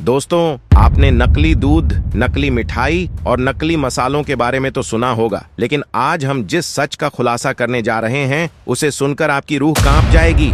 दोस्तों, आपने नकली दूध, नकली मिठाई और नकली मसालों के बारे में तो सुना होगा, लेकिन आज हम जिस सच का खुलासा करने जा रहे हैं उसे सुनकर आपकी रूह कांप जाएगी।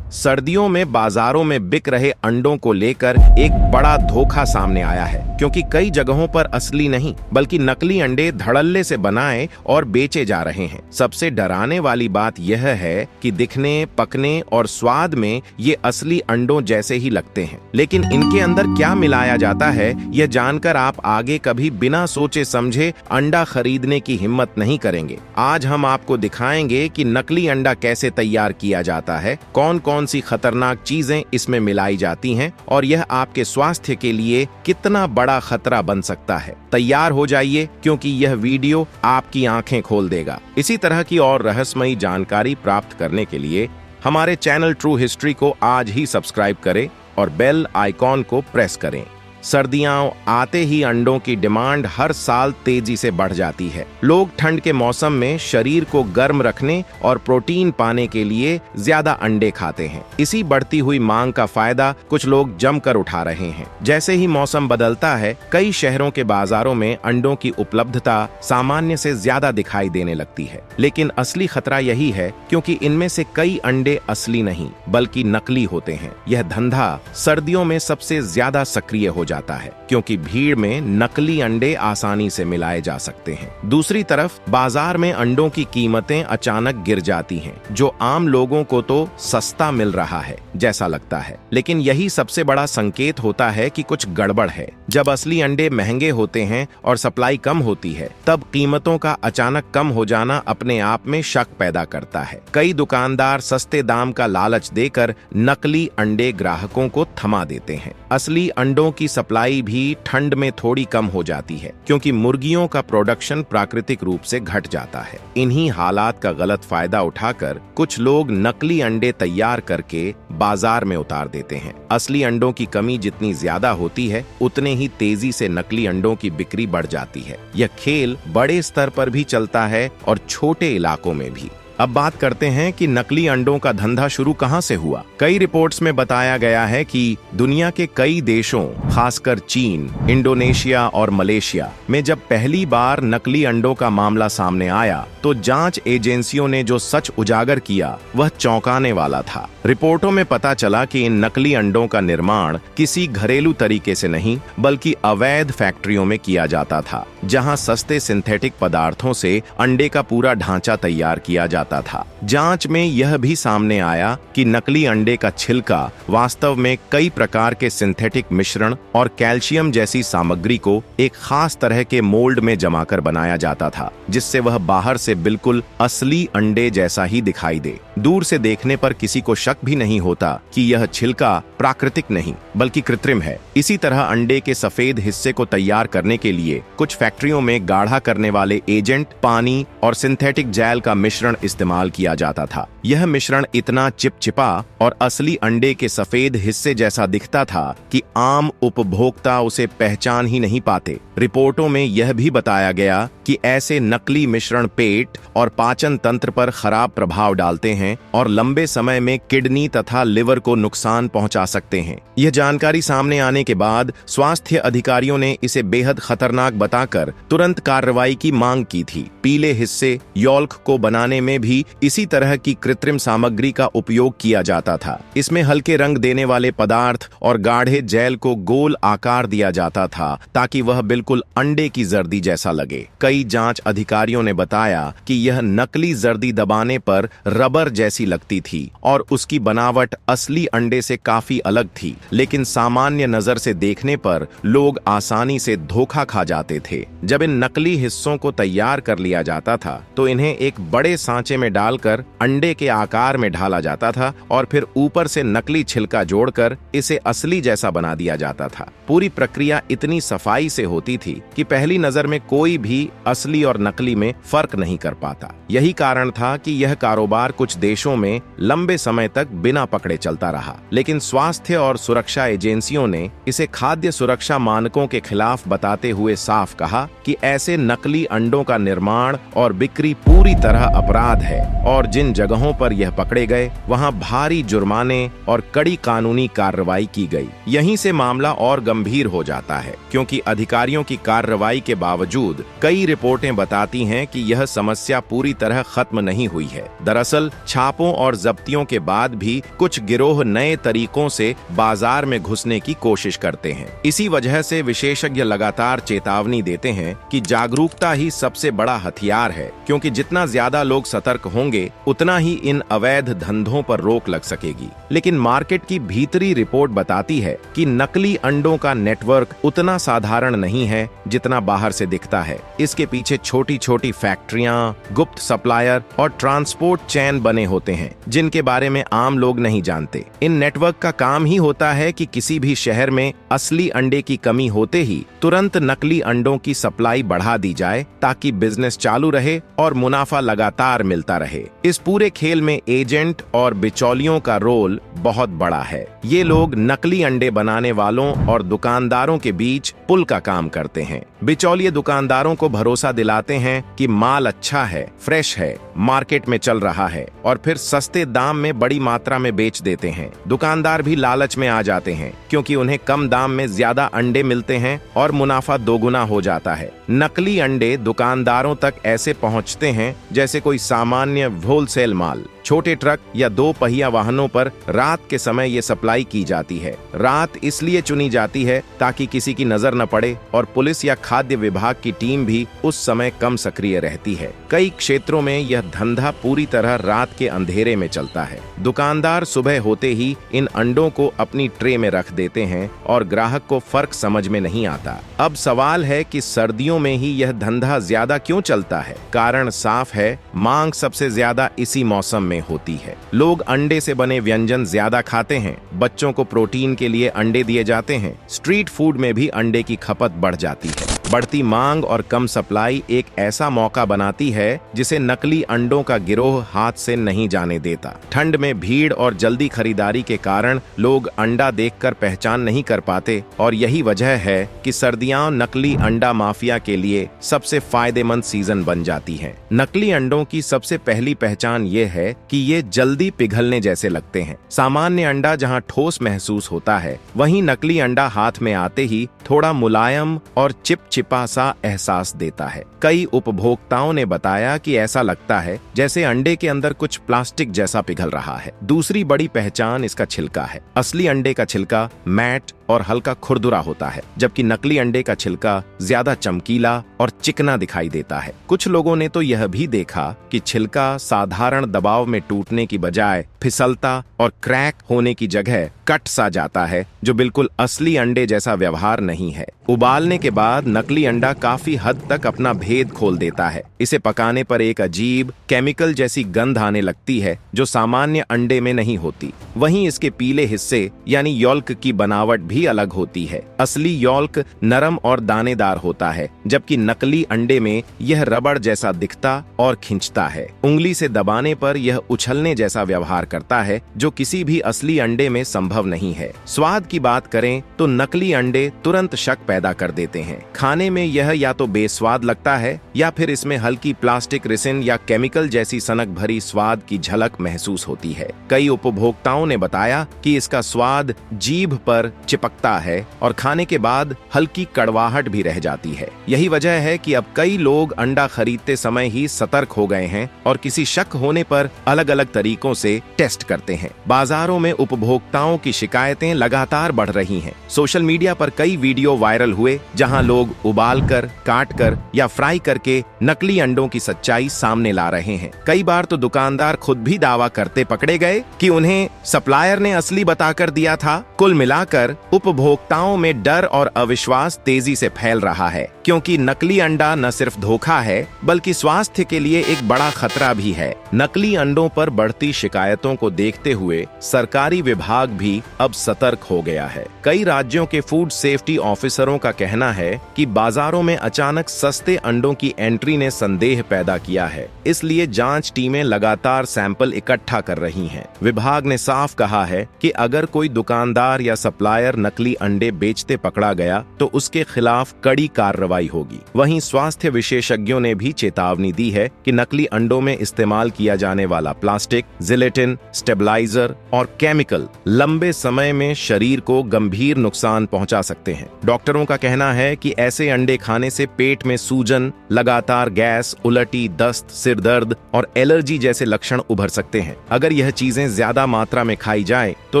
सर्दियों में बाजारों में बिक रहे अंडों को लेकर एक बड़ा धोखा सामने आया है, क्योंकि कई जगहों पर असली नहीं बल्कि नकली अंडे धड़ल्ले से बनाए और बेचे जा रहे हैं। सबसे डराने वाली बात यह है कि दिखने, पकने और स्वाद में ये असली अंडों जैसे ही लगते हैं, लेकिन इनके अंदर क्या मिलाया जाता है यह जानकर आप आगे कभी बिना सोचे समझे अंडा खरीदने की हिम्मत नहीं करेंगे। आज हम आपको दिखाएंगे कि नकली अंडा कैसे तैयार किया जाता है, कौन कौन सी खतरनाक चीजें इसमें मिलाई जाती हैं और यह आपके स्वास्थ्य के लिए कितना बड़ा खतरा बन सकता है। तैयार हो जाइए, क्योंकि यह वीडियो आपकी आंखें खोल देगा। इसी तरह की और रहस्यमयी जानकारी प्राप्त करने के लिए हमारे चैनल ट्रू हिस्ट्री को आज ही सब्सक्राइब करें और बेल आइकॉन को प्रेस करें। सर्दियां आते ही अंडों की डिमांड हर साल तेजी से बढ़ जाती है। लोग ठंड के मौसम में शरीर को गर्म रखने और प्रोटीन पाने के लिए ज्यादा अंडे खाते हैं। इसी बढ़ती हुई मांग का फायदा कुछ लोग जमकर उठा रहे हैं। जैसे ही मौसम बदलता है, कई शहरों के बाजारों में अंडों की उपलब्धता सामान्य से ज्यादा दिखाई देने लगती है। लेकिन असली खतरा यही है, क्योंकि इनमें से कई अंडे असली नहीं बल्कि नकली होते हैं। यह धंधा सर्दियों में सबसे ज्यादा सक्रिय हो जाता है, क्योंकि भीड़ में नकली अंडे आसानी से मिलाए जा सकते हैं। दूसरी तरफ बाजार में अंडों की कीमतें अचानक गिर जाती हैं, जो आम लोगों को तो सस्ता मिल रहा है जैसा लगता है, लेकिन यही सबसे बड़ा संकेत होता है कि कुछ गड़बड़ है। जब असली अंडे महंगे होते हैं और सप्लाई कम होती है, तब कीमतों का अचानक कम हो जाना अपने आप में शक पैदा करता है। कई दुकानदार सस्ते दाम का लालच देकर नकली अंडे ग्राहकों को थमा देते हैं। असली अंडों की सप्लाई भी ठंड में थोड़ी कम हो जाती है, क्योंकि मुर्गियों का प्रोडक्शन प्राकृतिक रूप से घट जाता है। इन्हीं हालात का गलत फायदा उठाकर कुछ लोग नकली अंडे तैयार करके बाजार में उतार देते हैं। असली अंडों की कमी जितनी ज्यादा होती है, उतने ही तेजी से नकली अंडों की बिक्री बढ़ जाती है। यह खेल बड़े स्तर पर भी चलता है और छोटे इलाकों में भी। अब बात करते हैं कि नकली अंडों का धंधा शुरू कहां से हुआ। कई रिपोर्ट्स में बताया गया है कि दुनिया के कई देशों, खासकर चीन, इंडोनेशिया और मलेशिया में जब पहली बार नकली अंडों का मामला सामने आया, तो जांच एजेंसियों ने जो सच उजागर किया वह चौंकाने वाला था। रिपोर्टों में पता चला कि इन नकली अंडों का निर्माण किसी घरेलू तरीके से नहीं बल्कि अवैध फैक्ट्रियों में किया जाता था, जहां सस्ते सिंथेटिक पदार्थों से अंडे का पूरा ढांचा तैयार किया जाता था। जांच में यह भी सामने आया कि नकली अंडे का छिलका वास्तव में कई प्रकार के सिंथेटिक मिश्रण और कैल्शियम जैसी सामग्री को एक खास तरह के मोल्ड में जमाकर बनाया जाता था, जिससे वह बाहर से बिल्कुल असली अंडे जैसा ही दिखाई दे। दूर से देखने पर किसी को शक भी नहीं होता कि यह छिलका प्राकृतिक नहीं बल्कि कृत्रिम है। इसी तरह अंडे के सफेद हिस्से को तैयार करने के लिए कुछ फैक्ट्रियों में गाढ़ा करने वाले एजेंट, पानी और सिंथेटिक जेल का मिश्रण इस्तेमाल किया जाता था। यह मिश्रण इतना चिपचिपा और असली अंडे के सफेद हिस्से जैसा दिखता था कि आम उपभोक्ता उसे पहचान ही नहीं पाते। रिपोर्टों में यह भी बताया गया कि ऐसे नकली मिश्रण पेट और पाचन तंत्र पर खराब प्रभाव डालते हैं और लंबे समय में किडनी तथा लिवर को नुकसान पहुंचा सकते हैं। यह जानकारी सामने आने के बाद स्वास्थ्य अधिकारियों ने इसे बेहद खतरनाक बताकर तुरंत कार्रवाई की मांग की थी। पीले हिस्से यॉल्क को बनाने में भी इसी तरह की कृत्रिम सामग्री का उपयोग किया जाता था। इसमें हल्के रंग देने वाले पदार्थ और गाढ़े जेल को गोल आकार दिया जाता था, ताकि वह बिल्कुल अंडे की जर्दी जैसा लगे। कई जांच अधिकारियों ने बताया कि यह नकली जर्दी दबाने पर रबर जैसी लगती थी और उसकी बनावट असली अंडे से काफी अलग थी, लेकिन सामान्य नजर से देखने पर लोग आसानी से धोखा खा जाते थे। जब इन नकली हिस्सों को तैयार कर लिया जाता था, तो इन्हें एक बड़े सांचे में डालकर अंडे के आकार में ढाला जाता था और फिर ऊपर से नकली छिलका जोड़कर इसे असली जैसा बना दिया जाता था। पूरी प्रक्रिया इतनी सफाई से होती थी कि पहली नजर में कोई भी असली और नकली में फर्क नहीं कर पाता। यही कारण था कि यह कारोबार कुछ देशों में लंबे समय तक बिना पकड़े चलता रहा, लेकिन स्वास्थ्य और सुरक्षा एजेंसियों ने इसे खाद्य सुरक्षा मानकों के खिलाफ बताते हुए साफ कहा कि ऐसे नकली अंडों का निर्माण और बिक्री पूरी तरह अपराध है और जिन जगहों पर यह पकड़े गए वहां भारी जुर्माने और कड़ी कानूनी कार्रवाई की गई। यहीं से मामला और गंभीर हो जाता है, क्योंकि अधिकारियों की कार्रवाई के बावजूद कई रिपोर्टें बताती हैं कि यह समस्या पूरी तरह खत्म नहीं हुई है। दरअसल छापों और जब्तियों के बाद भी कुछ गिरोह नए तरीकों से बाजार में घुसने की कोशिश करते हैं। इसी वजह से विशेषज्ञ लगातार चेतावनी देते हैं कि जागरूकता ही सबसे बड़ा हथियार है, क्योंकि जितना ज्यादा लोग सतर्क होंगे उतना ही इन अवैध धंधों पर रोक लग सकेगी। लेकिन मार्केट की भीतरी रिपोर्ट बताती है कि नकली अंडों का नेटवर्क उतना साधारण नहीं है जितना बाहर से दिखता है। इसके पीछे छोटी छोटी फैक्ट्रियां, गुप्त सप्लायर और ट्रांसपोर्ट चेन बने होते हैं, जिनके बारे में आम लोग नहीं जानते। इन नेटवर्क का काम ही होता है कि किसी भी शहर में असली अंडे की कमी होते ही तुरंत नकली अंडों की सप्लाई बढ़ा दी जाए, ताकि बिजनेस चालू रहे और मुनाफा लगातार मिलता रहे। इस पूरे खेल में एजेंट और बिचौलियों का रोल बहुत बड़ा है। ये लोग नकली अंडे बनाने वालों और दुकानदारों के बीच पुल का काम करते हैं। बिचौलिए दुकानदारों को भरोसा दिलाते हैं कि माल अच्छा है, फ्रेश है, मार्केट में चल रहा है, और फिर सस्ते दाम में बड़ी मात्रा में बेच देते हैं। दुकानदार भी लालच में आ जाते हैं, क्योंकि उन्हें कम दाम में ज्यादा अंडे मिलते हैं और मुनाफा दोगुना हो जाता है। नकली अंडे दुकानदारों तक ऐसे पहुंचते हैं जैसे कोई सामान्य होलसेल माल। छोटे ट्रक या 2 पहिया वाहनों पर रात के समय ये सप्लाई की जाती है। रात इसलिए चुनी जाती है ताकि किसी की नजर न पड़े और पुलिस या खाद्य विभाग की टीम भी उस समय कम सक्रिय रहती है। कई क्षेत्रों में यह धंधा पूरी तरह रात के अंधेरे में चलता है। दुकानदार सुबह होते ही इन अंडों को अपनी ट्रे में रख देते हैं और ग्राहक को फर्क समझ में नहीं आता। अब सवाल है कि सर्दियों में ही यह धंधा ज्यादा क्यों चलता है? कारण साफ है, मांग सबसे ज्यादा इसी मौसम में होती है। लोग अंडे से बने व्यंजन ज्यादा खाते हैं, बच्चों को प्रोटीन के लिए अंडे दिए जाते हैं, स्ट्रीट फूड में भी अंडे की खपत बढ़ जाती है। बढ़ती मांग और कम सप्लाई एक ऐसा मौका बनाती है जिसे नकली अंडों का गिरोह हाथ से नहीं जाने देता। ठंड में भीड़ और जल्दी खरीदारी के कारण लोग अंडा देखकर पहचान नहीं कर पाते, और यही वजह है कि सर्दियां नकली अंडा माफिया के लिए सबसे फायदेमंद सीजन बन जाती हैं। नकली अंडों की सबसे पहली पहचान ये है कि ये जल्दी पिघलने जैसे लगते हैं। सामान्य अंडा जहां ठोस महसूस होता है, वहीं नकली अंडा हाथ में आते ही थोड़ा मुलायम और चिपचिपा सा एहसास देता है। कई उपभोक्ताओं ने बताया कि ऐसा लगता है जैसे अंडे के अंदर कुछ प्लास्टिक जैसा पिघल रहा है। दूसरी बड़ी पहचान इसका छिलका है। असली अंडे का छिलका मैट और हल्का खुरदुरा होता है, जबकि नकली अंडे का छिलका ज्यादा चमकीला और चिकना दिखाई देता है। कुछ लोगों ने तो यह भी देखा कि छिलका साधारण दबाव में टूटने की बजाय फिसलता और क्रैक होने की जगह कट सा जाता है, जो बिल्कुल असली अंडे जैसा व्यवहार नहीं है। उबालने के बाद नकली अंडा काफी हद तक अपना भेद खोल देता है। इसे पकाने पर एक अजीब केमिकल जैसी गंध आने लगती है, जो सामान्य अंडे में नहीं होती। वहीं इसके पीले हिस्से यानी यॉल्क की बनावट भी अलग होती है। असली यॉल्क नरम और दानेदार होता है, जबकि नकली अंडे में यह रबड़ जैसा दिखता और खिंचता है। उंगली से दबाने पर यह उछलने जैसा व्यवहार करता है, जो किसी भी असली अंडे में संभव नहीं है। स्वाद की बात करें तो नकली अंडे तुरंत शक पैदा कर देते हैं। खाने में यह या तो बेस्वाद लगता है या फिर इसमें हल्की प्लास्टिक रेसिन या केमिकल जैसी सनक भरी स्वाद की झलक महसूस होती है। कई उपभोक्ताओं ने बताया कि इसका स्वाद जीभ पर चिपकता है और खाने के बाद हल्की कड़वाहट भी रह जाती है। यही वजह है कि अब कई लोग अंडा खरीदते समय ही सतर्क हो गए हैं और किसी शक होने पर अलग अलग तरीकों से टेस्ट करते हैं। बाजारों में उपभोक्ताओं की शिकायतें लगातार बढ़ रही हैं। सोशल मीडिया पर कई वीडियो वायरल हुए जहां लोग उबालकर, काटकर या फ्राई करके नकली अंडों की सच्चाई सामने ला रहे हैं। कई बार तो दुकानदार खुद भी दावा करते पकड़े गए कि उन्हें सप्लायर ने असली बताकर दिया था। कुल मिलाकर उपभोक्ताओं में डर और अविश्वास तेजी से फैल रहा है, क्योंकि नकली अंडा न सिर्फ धोखा है बल्कि स्वास्थ्य के लिए एक बड़ा खतरा भी है। नकली अंडों पर बढ़ती शिकायतों को देखते हुए सरकारी विभाग भी अब सतर्क हो गया है। कई राज्यों के फूड सेफ्टी ऑफिसरों का कहना है कि बाजारों में अचानक सस्ते अंडों की एंट्री ने संदेह पैदा किया है, इसलिए जांच टीमें लगातार सैंपल इकट्ठा कर रही हैं। विभाग ने साफ कहा है कि अगर कोई दुकानदार या सप्लायर नकली अंडे बेचते पकड़ा गया तो उसके खिलाफ कड़ी कार्रवाई होगी। वहीं स्वास्थ्य विशेषज्ञों ने भी चेतावनी दी है कि नकली अंडों में इस्तेमाल किया जाने वाला प्लास्टिक, जिलेटिन, स्टेबलाइजर और केमिकल लंबे समय में शरीर को गंभीर नुकसान पहुंचा सकते हैं। डॉक्टरों का कहना है कि ऐसे अंडे खाने से पेट में सूजन, लगातार गैस, उलटी, दस्त, सिर दर्द और एलर्जी जैसे लक्षण उभर सकते हैं। अगर यह चीजें ज्यादा मात्रा में खाई जाए तो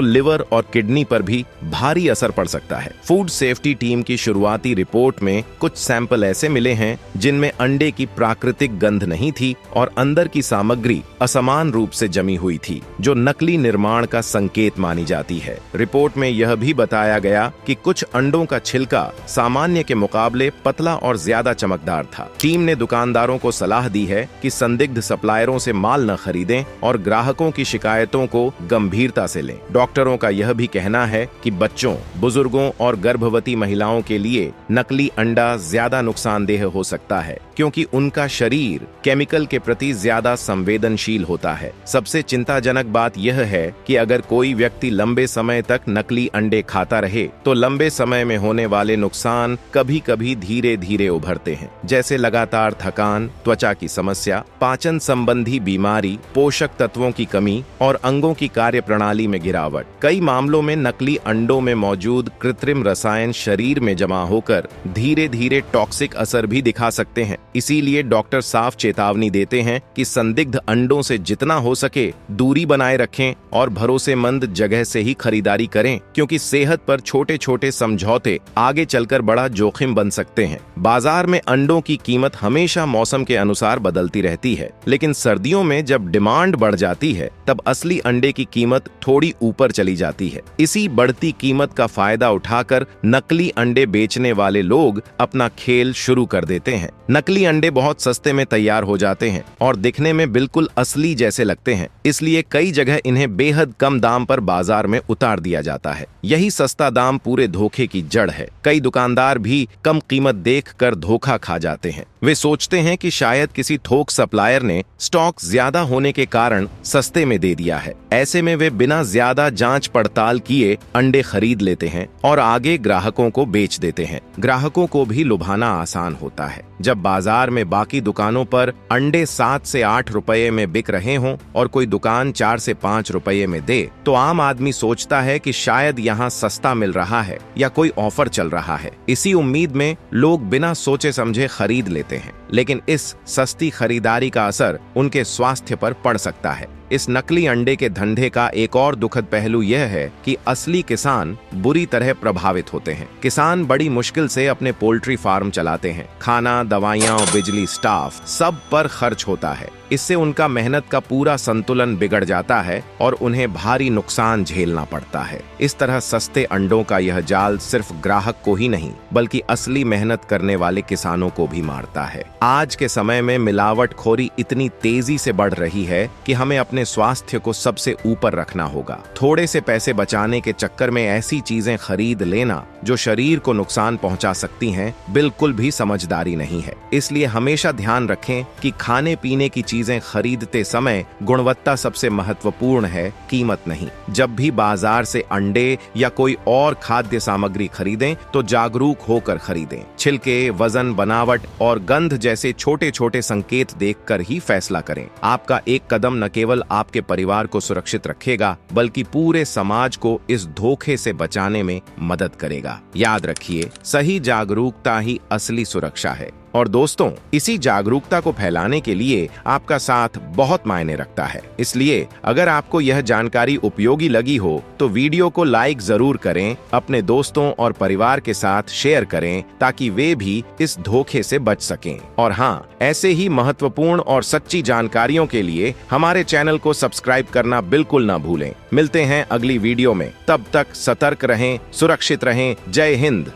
लिवर और किडनी पर भी भारी असर पड़ सकता है। फूड सेफ्टी टीम की शुरुआती रिपोर्ट में कुछ सैंपल ऐसे मिले हैं जिनमें अंडे की प्राकृतिक गंध नहीं थी और अंदर की सामग्री असमान रूप से जमी हुई थी, जो नकली निर्माण का संकेत मानी जाती है। रिपोर्ट में यह भी बताया गया कि कुछ अंडों का छिलका सामान्य के मुकाबले पतला और ज्यादा चमकदार था। टीम ने दुकानदारों को सलाह दी है कि संदिग्ध सप्लायरों से माल न खरीदें और ग्राहकों की शिकायतों को गंभीरता से लें। डॉक्टरों का यह भी कहना है कि बच्चों, बुजुर्गों और गर्भवती महिलाओं के लिए नकली अंडा ज्यादा नुकसानदेह हो सकता है, क्योंकि उनका शरीर केमिकल के प्रति ज्यादा संवेदनशील होता है। सबसे चिंताजनक बात यह है कि अगर कोई व्यक्ति लंबे समय तक नकली अंडे खाता रहे तो लंबे समय में होने वाले नुकसान कभी कभी धीरे धीरे उभरते हैं, जैसे लगातार थकान, त्वचा की समस्या, पाचन संबंधी बीमारी, पोषक तत्वों की कमी और अंगों की कार्यप्रणाली में गिरावट। कई मामलों में नकली अंडों में मौजूद कृत्रिम रसायन शरीर में जमा होकर धीरे धीरे टॉक्सिक असर भी दिखा सकते हैं। इसीलिए डॉक्टर साफ चेतावनी देते हैं कि संदिग्ध अंडों से जितना हो सके दूरी बनाए रखें और भरोसेमंद जगह से ही खरीदारी करें, क्योंकि सेहत पर छोटे छोटे समझौते आगे चलकर बड़ा जोखिम बन सकते हैं। बाजार में अंडों की कीमत हमेशा मौसम के अनुसार बदलती रहती है, लेकिन सर्दियों में जब डिमांड बढ़ जाती है तब असली अंडे की कीमत थोड़ी ऊपर चली जाती है। इसी बढ़ती कीमत का फायदा उठाकर नकली अंडे बेचने वाले लोग अपना खेल शुरू कर देते हैं। नकली अंडे बहुत सस्ते में तैयार हो जाते हैं और दिखने में बिल्कुल असली जैसे लगते हैं, इसलिए कई जगह इन्हें बेहद कम दाम पर बाजार में उतार दिया जाता है। यही सस्ता दाम पूरे धोखे की जड़ है। कई दुकानदार भी कम कीमत देखकर धोखा खा जाते हैं। वे सोचते हैं कि शायद किसी थोक सप्लायर ने स्टॉक ज्यादा होने के कारण सस्ते में दे दिया है। ऐसे में वे बिना ज्यादा जांच पड़ताल किए अंडे खरीद लेते हैं और आगे ग्राहकों को बेच देते हैं। ग्राहकों को भी लुभाना आसान होता है। जब बाजार में बाकी दुकानों पर अंडे 7 से 8 रुपए में बिक रहे हों और कोई दुकान 4 से 5 रुपए में दे, तो आम आदमी सोचता है कि शायद यहाँ सस्ता मिल रहा है या कोई ऑफर चल रहा है। इसी उम्मीद में लोग बिना सोचे समझे खरीद लेते हैं, लेकिन इस सस्ती खरीदारी का असर उनके स्वास्थ्य पर पड़ सकता है। इस नकली अंडे के धंधे का एक और दुखद पहलू यह है कि असली किसान बुरी तरह प्रभावित होते हैं। किसान बड़ी मुश्किल से अपने पोल्ट्री फार्म चलाते हैं। खाना, दवाइयां और बिजली, स्टाफ सब पर खर्च होता है। इससे उनका मेहनत का पूरा संतुलन बिगड़ जाता है और उन्हें भारी नुकसान झेलना पड़ता है। इस तरह सस्ते अंडों का यह जाल सिर्फ ग्राहक को ही नहीं बल्कि असली मेहनत करने वाले किसानों को भी मारता है। आज के समय में मिलावटखोरी इतनी तेजी से बढ़ रही है कि हमें अपने स्वास्थ्य को सबसे ऊपर रखना होगा। थोड़े से पैसे बचाने के चक्कर में ऐसी चीजें खरीद लेना जो शरीर को नुकसान पहुंचा सकती हैं, बिल्कुल भी समझदारी नहीं है। इसलिए हमेशा ध्यान रखें कि खाने पीने की चीजें खरीदते समय गुणवत्ता सबसे महत्वपूर्ण है, कीमत नहीं। जब भी बाजार से अंडे या कोई और खाद्य सामग्री खरीदें तो जागरूक होकर खरीदें। छिलके, वजन, बनावट और गंध जैसे छोटे छोटे संकेत देखकर ही फैसला करें। आपका एक कदम न केवल आपके परिवार को सुरक्षित रखेगा बल्कि पूरे समाज को इस धोखे से बचाने में मदद करेगा। याद रखिए, सही जागरूकता ही असली सुरक्षा है। और दोस्तों, इसी जागरूकता को फैलाने के लिए आपका साथ बहुत मायने रखता है। इसलिए अगर आपको यह जानकारी उपयोगी लगी हो तो वीडियो को लाइक जरूर करें, अपने दोस्तों और परिवार के साथ शेयर करें ताकि वे भी इस धोखे से बच सकें। और हाँ, ऐसे ही महत्वपूर्ण और सच्ची जानकारियों के लिए हमारे चैनल को सब्सक्राइब करना बिल्कुल ना भूलें। मिलते हैं अगली वीडियो में, तब तक सतर्क रहें, सुरक्षित रहें। जय हिंद।